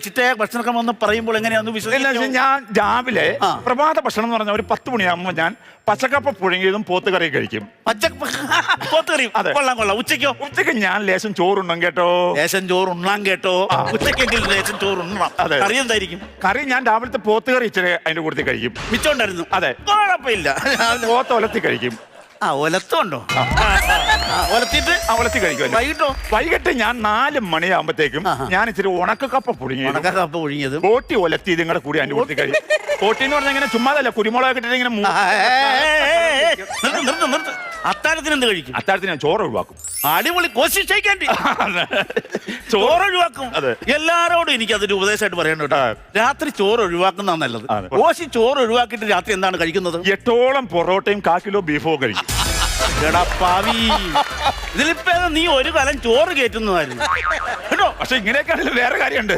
ചിട്ടയായ ഭക്ഷണക്രമം എന്ന് പറയുമ്പോൾ എങ്ങനെയാന്ന് വിശ്വസിക്കുന്നത്? ഞാൻ രാവിലെ പ്രഭാത ഭക്ഷണം എന്ന് പറഞ്ഞാൽ ഒരു 10 മണിയാകുമ്പോൾ ഞാൻ പച്ചക്കപ്പ പുഴുങ്ങിയതും പോത്തുകറി കഴിക്കും. പോത്തുകറിയും? അതെ. കൊള്ളാം. ഉച്ചയ്ക്ക് ഞാൻ ലേശം ചോറുണ്ണും കേട്ടോ. ലേശം ചോറുണ്ണാൻ കേട്ടോ. ഉച്ചക്കെങ്കിലും ലേശം ചോറുണ്ണണം. അതെ. കറി എന്തായിരിക്കും? കറി ഞാൻ രാവിലത്തെ പോത്തുകറി ഇച്ചിരി അതിന്റെ കൂട്ടത്തിൽ കഴിക്കും. മിച്ചം ഉണ്ടായിരുന്നു? അതെ. കുഴപ്പമില്ല. പോത്ത് ഒലത്തി കഴിക്കും. ഒലത്തുണ്ടോ? ഒലത്തി കഴിക്കും. വൈകിട്ട് ഞാൻ 4 മണിയാകുമ്പോഴത്തേക്കും ഞാൻ ഇച്ചിരി ഉണക്കക്കപ്പ പുഴുങ്ങിയത് കോട്ടി ഒലത്തി നിങ്ങളുടെ കൂടി അതിന്റെ കൂട്ടത്തിൽ കഴിക്കും. കോട്ടി എന്ന് പറഞ്ഞാൽ ഇങ്ങനെ ചുമ്മാതല്ല, കുരുമുളക് ഇട്ടിട്ട് ഇങ്ങനെ. അത്താഴത്തിന് എന്ത് കഴിക്കും? അത്താഴത്തിന് ഞാൻ ചോറ് ഒഴിവാക്കും. അടിപൊളി. ചോറ് ഒഴിവാക്കും. എല്ലാരോടും എനിക്ക് അതൊരു ഉപദേശമായിട്ട് പറയണ്ട. രാത്രി ചോറ് ഒഴിവാക്കുന്ന നല്ലത്. കോശി ചോറ് ഒഴിവാക്കിയിട്ട് രാത്രി എന്താണ് കഴിക്കുന്നത്? 8ഓളം പൊറോട്ടയും 1/4 കിലോ ബീഫോ കഴിക്കും. ഇതിലിപ്പോ നീ ഒരു കാലം ചോറ് കയറ്റുന്നതായിരുന്നു കേട്ടോ. പക്ഷെ ഇങ്ങനെയൊക്കെ വേറെ കാര്യമുണ്ട്.